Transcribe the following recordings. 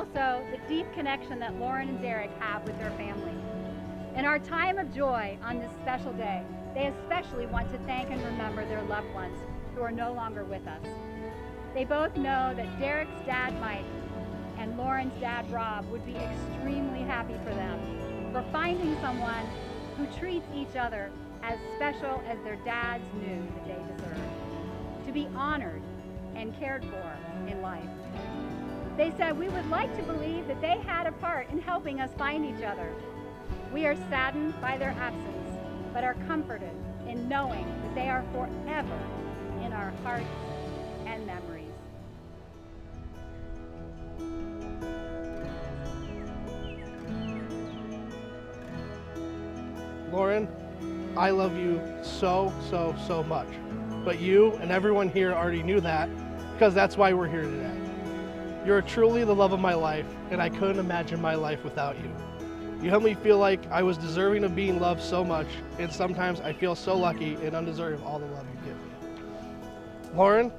also the deep connection that Lauren and Derick have with their family. In our time of joy on this special day, they especially want to thank and remember their loved ones who are no longer with us. They both know that Derick's dad, Mike, and Lauren's dad, Rob, would be extremely happy for them for finding someone who treats each other as special as their dads knew that they deserved, to be honored and cared for in life. They said, "We would like to believe that they had a part in helping us find each other. We are saddened by their absence, but are comforted in knowing that they are forever in our hearts and memories." Lauren, I love you so, so, so much. But you and everyone here already knew that, because that's why we're here today. You're truly the love of my life, and I couldn't imagine my life without you. You helped me feel like I was deserving of being loved so much, and sometimes I feel so lucky and undeserving of all the love you give me. Lauren,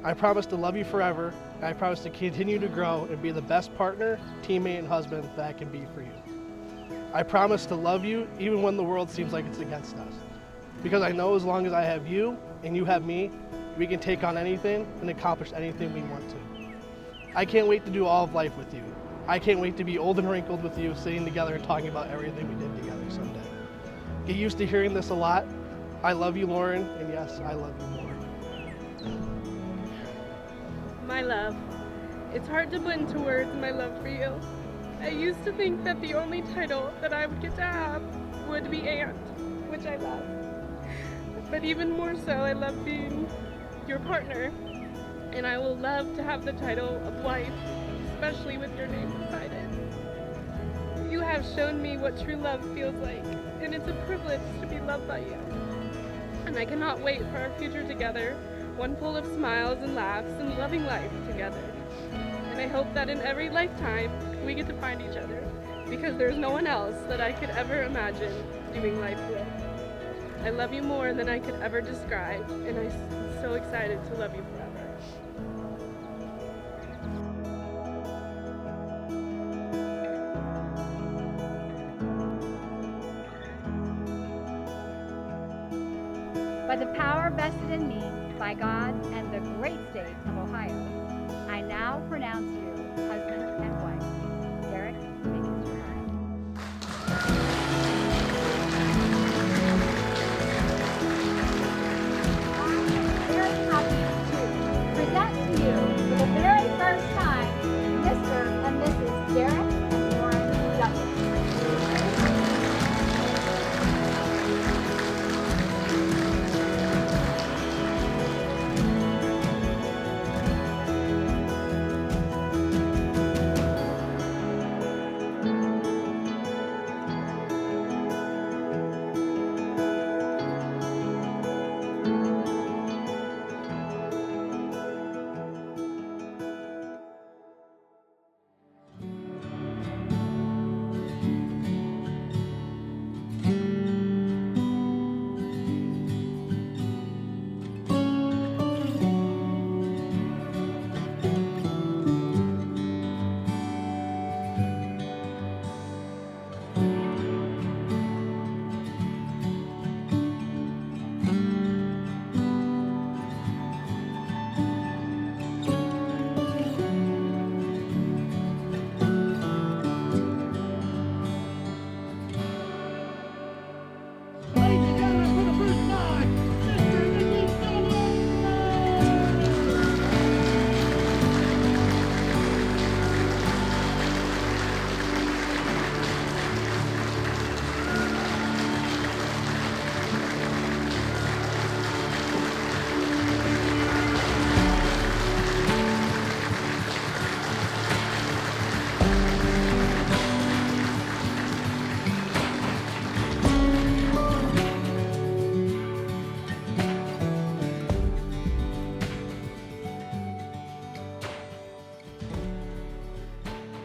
I promise to love you forever, and I promise to continue to grow and be the best partner, teammate, and husband that I can be for you. I promise to love you even when the world seems like it's against us, because I know as long as I have you and you have me, we can take on anything and accomplish anything we want to. I can't wait to do all of life with you. I can't wait to be old and wrinkled with you, sitting together and talking about everything we did together someday. Get used to hearing this a lot. I love you, Lauren, and yes, I love you, Lauren. My love. It's hard to put into words my love for you. I used to think that the only title that I would get to have would be aunt, which I love. But even more so, I love being your partner, and I will love to have the title of wife, especially with your name beside it. You have shown me what true love feels like, and it's a privilege to be loved by you. And I cannot wait for our future together, one full of smiles and laughs and loving life together. And I hope that in every lifetime, we get to find each other, because there's no one else that I could ever imagine doing life with. I love you more than I could ever describe, and I'm so excited to love you forever. By the power vested in me by God and the great state of Ohio, I now pronounce you husband and wife. Derick, make it your time. I am very happy to present to you for the very first time Mr. and Mrs. Derick and Lauren Derick.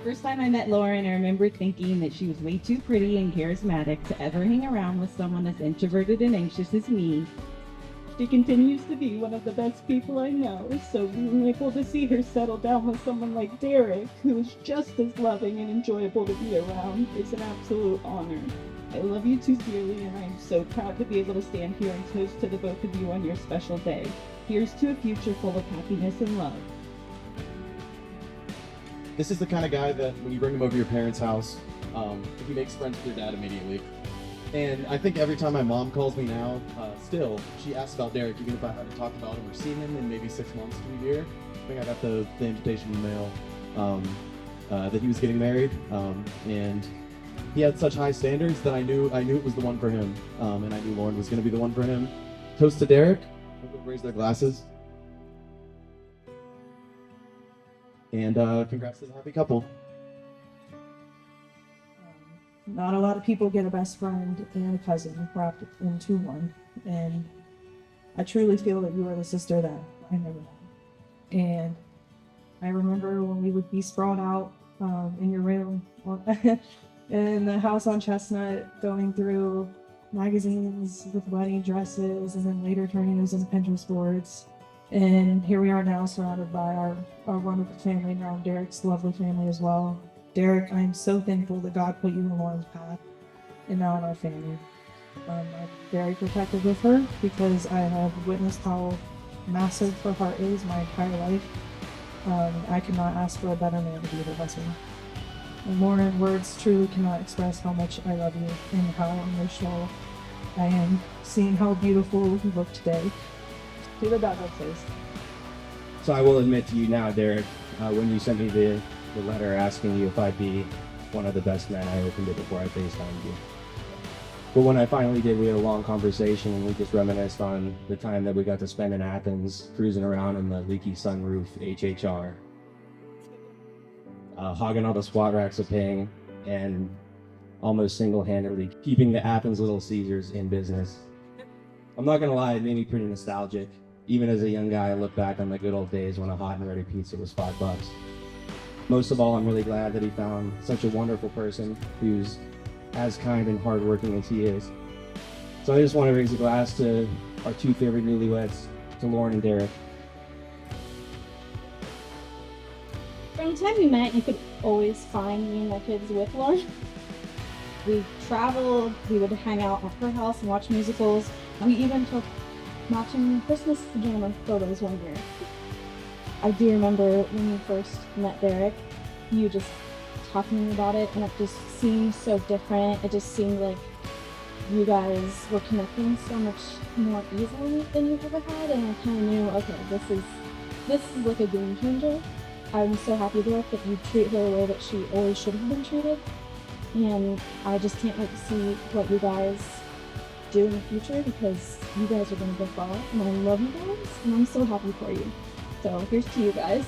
First time I met Lauren, I remember thinking that she was way too pretty and charismatic to ever hang around with someone as introverted and anxious as me. She continues to be one of the best people I know, so being able to see her settle down with someone like Derek, who is just as loving and enjoyable to be around, is an absolute honor. I love you too dearly, and I'm so proud to be able to stand here and toast to the both of you on your special day. Here's to a future full of happiness and love. This is the kind of guy that when you bring him over to your parents' house, he makes friends with your dad immediately. And I think every time my mom calls me now, still, she asks about Derek, even if I haven't talked about him or seen him in maybe 6 months to a year. I think I got the invitation in the mail that he was getting married, and he had such high standards that I knew it was the one for him, and I knew Lauren was going to be the one for him. Toast to Derek. Everyone raise their glasses. And congrats to the happy couple. Not a lot of people get a best friend and a cousin wrapped into one, and I truly feel that you are the sister that I never had. And I remember when we would be sprawled out in your room in the house on Chestnut, going through magazines with wedding dresses, and then later turning those into Pinterest boards. And here we are now, surrounded by our wonderful family, now Derek's lovely family as well. Derek, I'm so thankful that God put you in Lauren's path and now in our family. I'm very protective of her because I have witnessed how massive her heart is my entire life. I could not ask for a better man to be her husband. And Lauren, words truly cannot express how much I love you and how emotional I am seeing how beautiful you look today. Do the dog face. So I will admit to you now, Derek, when you sent me the letter asking you if I'd be one of the best men, I opened it before I FaceTimed you. But when I finally did, we had a long conversation and we just reminisced on the time that we got to spend in Athens, cruising around in the leaky sunroof HHR, hogging all the squat racks of paying, and almost single-handedly keeping the Athens Little Caesars in business. I'm not gonna lie, it made me pretty nostalgic. Even as a young guy, I look back on the good old days when a hot and ready pizza was $5. Most of all, I'm really glad that he found such a wonderful person who's as kind and hardworking as he is. So I just want to raise a glass to our two favorite newlyweds, to Lauren and Derek. From the time we met, you could always find me and my kids with Lauren. We traveled, we would hang out at her house and watch musicals. We even took matching Christmas pajama photos one year. I do remember when you first met Derek, you just talking to me about it, and it just seemed so different. It just seemed like you guys were connecting so much more easily than you've ever had, and I kind of knew, okay, this is like a game changer. I'm so happy, Derek, that you treat her the way that she always should have been treated, and I just can't wait to see what you guys do in the future, because you guys are going to go far, and I love you guys, and I'm so happy for you. So here's to you guys.